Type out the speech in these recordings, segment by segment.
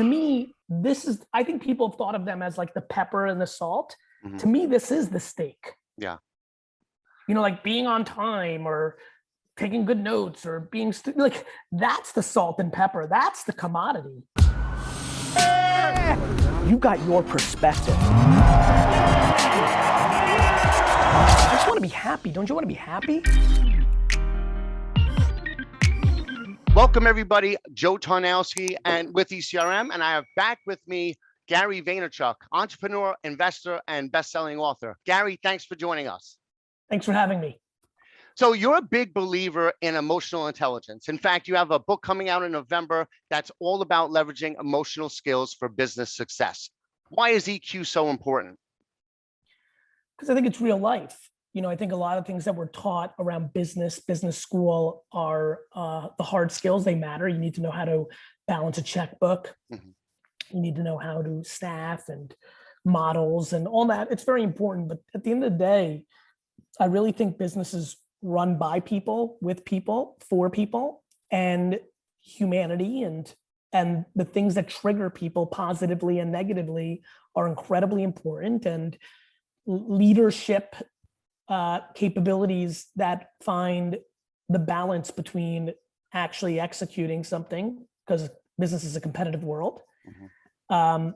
to me, I think people have thought of them as like the pepper and the salt. Mm-hmm. To me, this is the steak. Yeah. Like being on time or taking good notes or being like, that's the salt and pepper. That's the commodity. You got your perspective. I just want to be happy. Don't you want to be happy? Welcome everybody, Joe Tarnowski and with ECRM, and I have back with me Gary Vaynerchuk, entrepreneur, investor, and best-selling author. Gary, thanks for joining us. Thanks for having me. So you're a big believer in emotional intelligence. In fact, you have a book coming out in November that's all about leveraging emotional skills for business success. Why is EQ so important? Because I think it's real life. I think a lot of things that we're taught around business school are the hard skills. They matter. You need to know how to balance a checkbook. Mm-hmm. You need to know how to staff and models and all that. It's very important. But at the end of the day, I really think business is run by people, with people, for people, and humanity and the things that trigger people positively and negatively are incredibly important. And leadership capabilities that find the balance between actually executing something, because business is a competitive world, mm-hmm.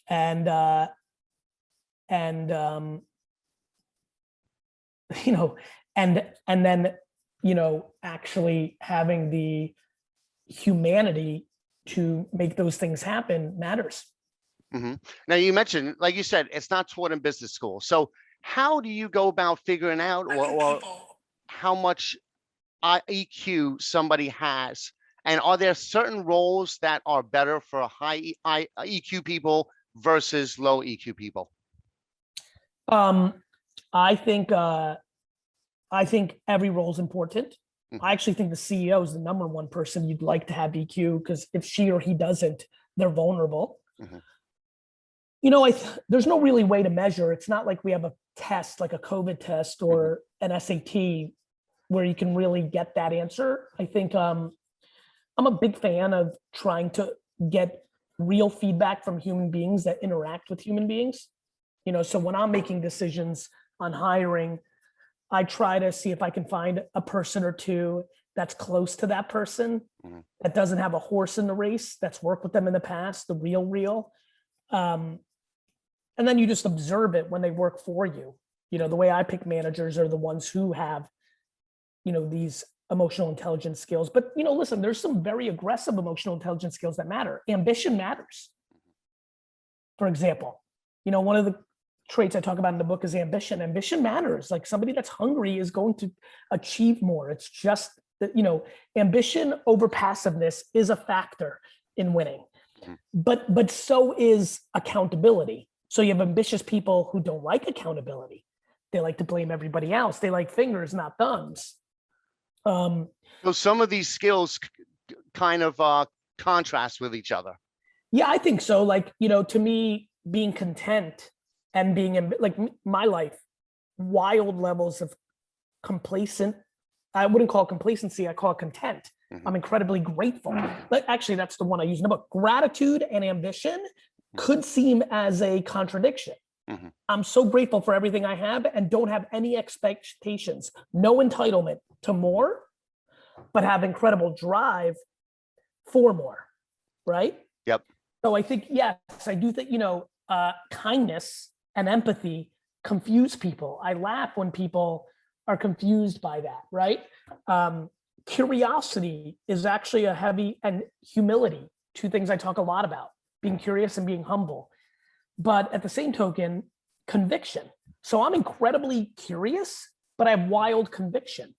and then actually having the humanity to make those things happen matters. Mm-hmm. Now you mentioned, like you said, it's not taught in business school. So how do you go about figuring out or how much EQ somebody has? And are there certain roles that are better for high EQ people versus low EQ people? I think every role is important. Mm-hmm. I actually think the CEO is the number one person you'd like to have EQ, because if she or he doesn't, they're vulnerable. Mm-hmm. There's no really way to measure. It's not like we have a test, like a COVID test or mm-hmm. an SAT, where you can really get that answer. I think I'm a big fan of trying to get real feedback from human beings that interact with human beings. So when I'm making decisions on hiring, I try to see if I can find a person or two that's close to that person, mm-hmm. that doesn't have a horse in the race, that's worked with them in the past, the real. And then you just observe it when they work for you. The way I pick managers are the ones who have, these emotional intelligence skills. But, listen, there's some very aggressive emotional intelligence skills that matter. Ambition matters. For example, one of the traits I talk about in the book is ambition. Ambition matters. Like, somebody that's hungry is going to achieve more. It's just that, ambition over passiveness is a factor in winning. But so is accountability. So you have ambitious people who don't like accountability. They like to blame everybody else. They like fingers, not thumbs. So some of these skills kind of contrast with each other. Yeah, I think so. Like, to me, being content and being like my life, wild levels of complacent. I wouldn't call it complacency. I call it content. Mm-hmm. I'm incredibly grateful. Like, actually, that's the one I use in the book. Gratitude and ambition could seem as a contradiction. Mm-hmm. I'm so grateful for everything I have and don't have any expectations, no entitlement to more, but have incredible drive for more, right? Yep. So I think, yes, I do think, kindness and empathy confuse people. I laugh when people are confused by that, right? Curiosity is actually a heavy, and humility, two things I talk a lot about, being curious and being humble. But at the same token, conviction. So I'm incredibly curious, but I have wild conviction.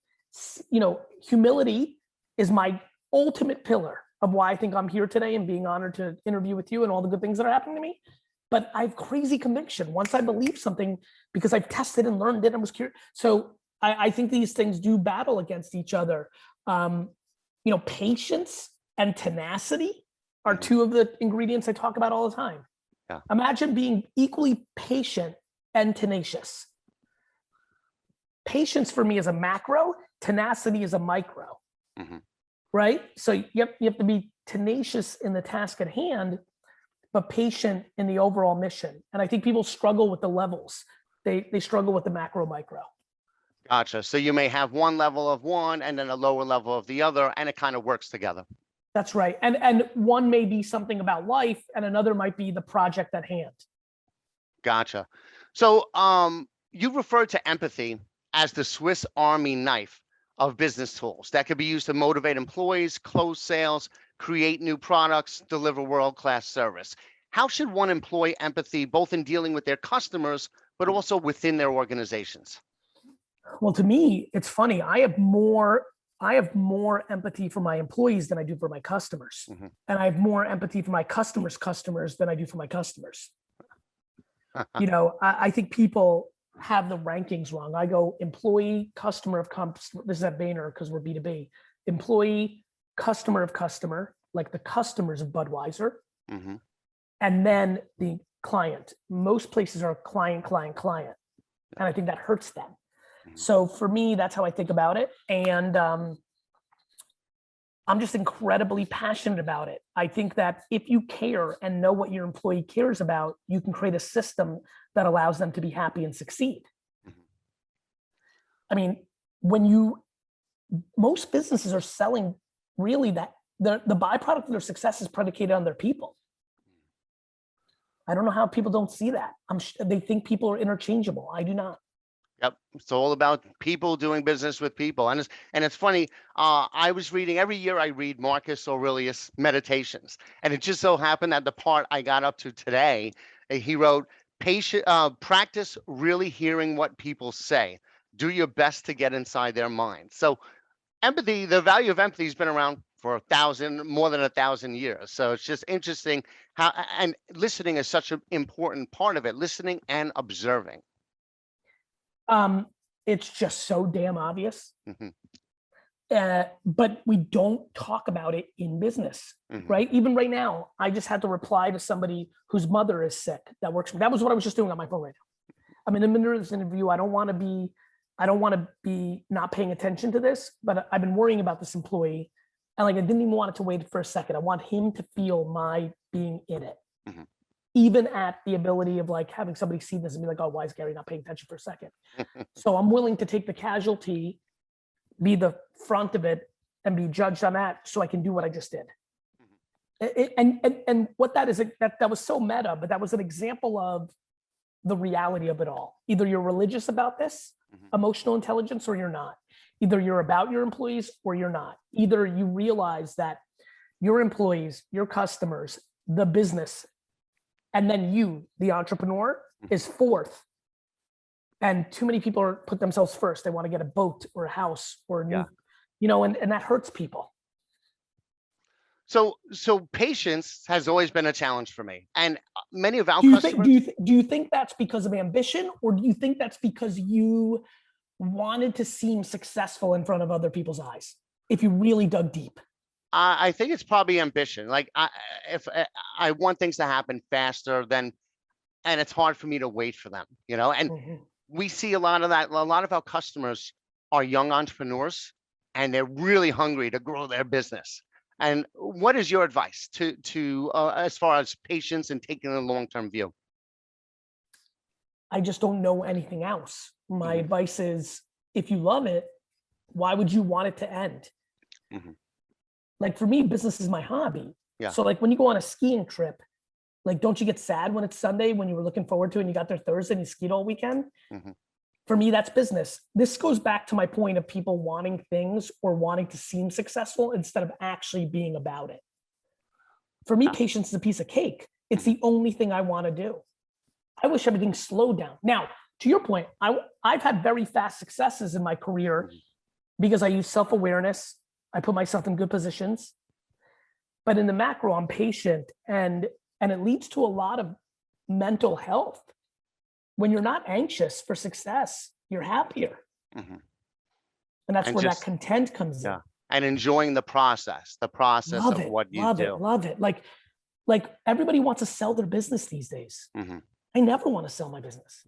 Humility is my ultimate pillar of why I think I'm here today and being honored to interview with you and all the good things that are happening to me. But I have crazy conviction once I believe something, because I've tested and learned it and was curious. So I think these things do battle against each other. Patience and tenacity are two of the ingredients I talk about all the time. Yeah. Imagine being equally patient and tenacious. Patience for me is a macro, tenacity is a micro, mm-hmm. right? So you have to be tenacious in the task at hand, but patient in the overall mission. And I think people struggle with the levels. They struggle with the macro, micro. Gotcha. So you may have one level of one and then a lower level of the other, and it kind of works together. That's right. And one may be something about life, and another might be the project at hand. Gotcha. So you referred to empathy as the Swiss Army knife of business tools that could be used to motivate employees, close sales, create new products, deliver world-class service. How should one employ empathy both in dealing with their customers, but also within their organizations? Well, to me, it's funny. I have more empathy for my employees than I do for my customers. Mm-hmm. And I have more empathy for my customers' customers than I do for my customers. You know, I think people have the rankings wrong. I go employee, customer of customer. This is at Boehner because we're B2B. Employee, customer of customer, like the customers of Budweiser. Mm-hmm. And then the client. Most places are client, client, client. And I think that hurts them. So for me, that's how I think about it. And I'm just incredibly passionate about it. I think that if you care and know what your employee cares about, you can create a system that allows them to be happy and succeed. I mean, most businesses are selling really that the byproduct of their success is predicated on their people. I don't know how people don't see that. They think people are interchangeable. I do not. Yep. It's all about people doing business with people. And it's funny. I was reading every year I read Marcus Aurelius Meditations. And it just so happened that the part I got up to today, he wrote, practice really hearing what people say. Do your best to get inside their minds. So empathy, the value of empathy has been around for more than 1,000 years. So it's just interesting how, and listening is such an important part of it, listening and observing. It's just so damn obvious. Mm-hmm. But we don't talk about it in business, Mm-hmm. right? Even right now, I just had to reply to somebody whose mother is sick that works. That was what I was just doing on my phone right now. I'm in the middle of this interview. I don't want to be not paying attention to this, but I've been worrying about this employee. And like, I didn't even want it to wait for a second. I want him to feel my being in it. Mm-hmm. Even at the ability of like having somebody see this and be like, oh, why is Gary not paying attention for a second? So I'm willing to take the casualty, be the front of it, and be judged on that so I can do what I just did. And what that is, that was so meta, but that was an example of the reality of it all. Either you're religious about this, emotional intelligence, or you're not. Either you're about your employees or you're not. Either you realize that your employees, your customers, the business, and then you, the entrepreneur, is fourth. And too many people put themselves first. They want to get a boat or a house or a new, you know, and that hurts people. So patience has always been a challenge for me. And many of our customers. Do you think that's because of ambition, or do you think that's because you wanted to seem successful in front of other people's eyes? If you really dug deep. I think it's probably ambition. Like if I want things to happen faster, and it's hard for me to wait for them, you know, and we see a lot of that. A lot of our customers are young entrepreneurs and they're really hungry to grow their business. And what is your advice to as far as patience and taking a long-term view? I just don't know anything else. My advice is, if you love it, why would you want it to end? Like for me, business is my hobby. Yeah. So like when you go on a skiing trip, like, don't you get sad when it's Sunday, when you were looking forward to it and you got there Thursday and you skied all weekend? For me, that's business. This goes back to my point of people wanting things or wanting to seem successful instead of actually being about it. For me, patience is a piece of cake. It's the only thing I want to do. I wish everything slowed down. Now, to your point, I've had very fast successes in my career because I use self-awareness. I put myself in good positions. But in the macro, I'm patient, and it leads to a lot of mental health. When you're not anxious for success, you're happier. And that's where that content comes in. And enjoying the process of what you do. Love it. Like everybody wants to sell their business these days. I never want to sell my business.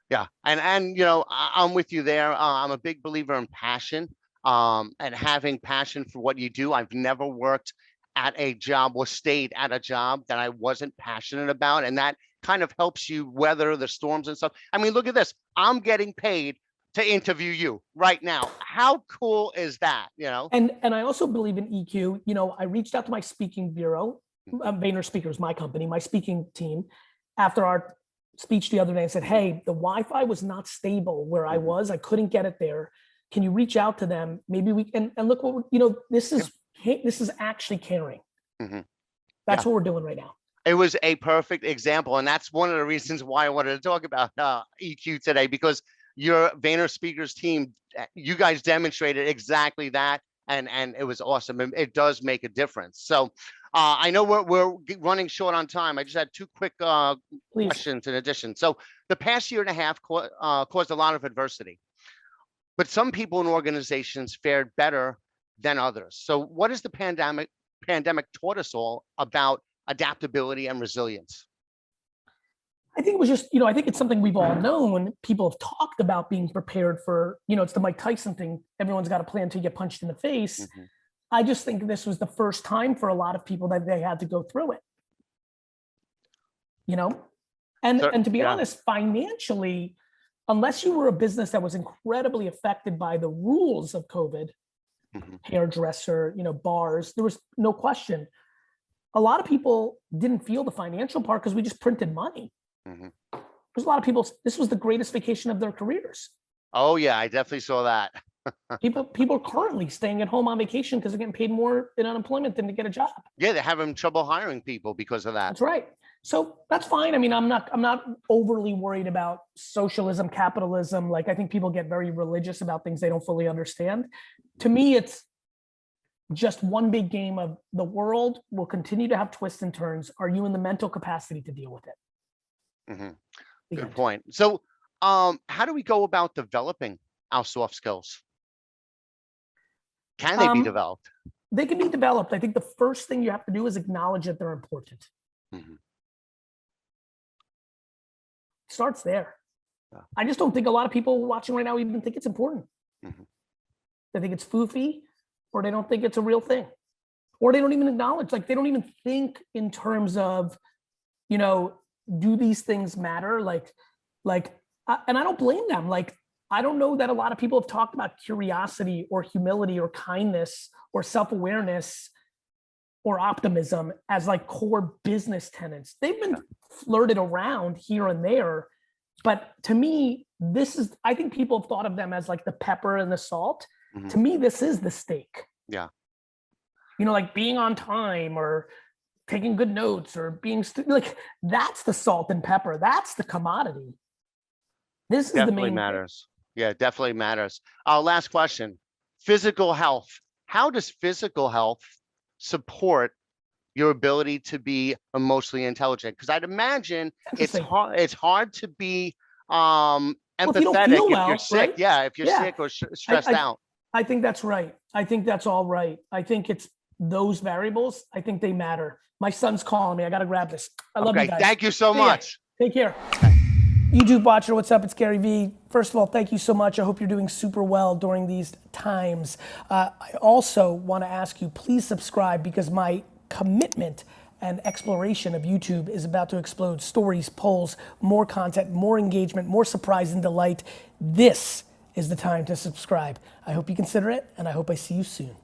Yeah. And, you know, I'm with you there. I'm a big believer in passion, and having passion for what you do. I've never worked at a job or stayed at a job that I wasn't passionate about. And that kind of helps you weather the storms and stuff. I mean, look at this. I'm getting paid to interview you right now. How cool is that? You know? And I also believe in EQ. You know, I reached out to my speaking bureau, Vayner Speakers, my company, my speaking team, after our speech the other day and said, hey, the Wi-Fi was not stable where I was. I couldn't get it there. Can you reach out to them? Maybe we can, and look what, you know, this is actually caring. That's what we're doing right now. It was a perfect example. And that's one of the reasons why I wanted to talk about EQ today, because your Vayner Speakers team, you guys demonstrated exactly that. And it was awesome. And it does make a difference. So I know we're running short on time. I just had two quick questions in addition. So the past year and a half caused a lot of adversity, but some people in organizations fared better than others. So what has the pandemic taught us all about adaptability and resilience? I think it was just, you know, I think it's something we've all known. People have talked about being prepared for, you know, it's the Mike Tyson thing. Everyone's got a plan until you get punched in the face. I just think this was the first time for a lot of people that they had to go through it. You know, and to be honest, financially, unless you were a business that was incredibly affected by the rules of COVID, hairdresser, you know, bars, there was no question. A lot of people didn't feel the financial part because we just printed money. There's a lot of people, this was the greatest vacation of their careers. Oh yeah, I definitely saw that. People are currently staying at home on vacation because they're getting paid more in unemployment than to get a job. Yeah, they're having trouble hiring people because of that. That's right. So that's fine. I mean, I'm not overly worried about socialism, capitalism. Like, I think people get very religious about things they don't fully understand. To me, it's just one big game of the world will continue to have twists and turns. Are you in the mental capacity to deal with it? Good point. So how do we go about developing our soft skills? Can they be developed? They can be developed. I think the first thing you have to do is acknowledge that they're important. Starts there. I just don't think a lot of people watching right now even think it's important. They think it's foofy, or they don't think it's a real thing, or they don't even acknowledge, like, they don't even think in terms of, you know, do these things matter? And I don't blame them. Like, I don't know that a lot of people have talked about curiosity or humility or kindness or self-awareness or optimism as like core business tenets. They've been flirted around here and there, but to me, I think people have thought of them as like the pepper and the salt. To me, this is the steak. Yeah. You know, like being on time or taking good notes or being like, that's the salt and pepper. That's the commodity. This is Definitely the main matters. Yeah, definitely matters. Last question. Physical health. How does physical health support your ability to be emotionally intelligent? Because I'd imagine it's hard to be empathetic if you're sick. Right? Yeah, if you're sick or stressed out. I think that's right. I think that's all right. I think it's those variables. I think they matter. My son's calling me. I got to grab this. I love you guys. Thank you so much. Take care. YouTube watcher, what's up? It's Garyvee. First of all, thank you so much. I hope you're doing super well during these times. I also want to ask you, please subscribe, because my commitment and exploration of YouTube is about to explode. Stories, polls, more content, more engagement, more surprise and delight. This is the time to subscribe. I hope you consider it, and I hope I see you soon.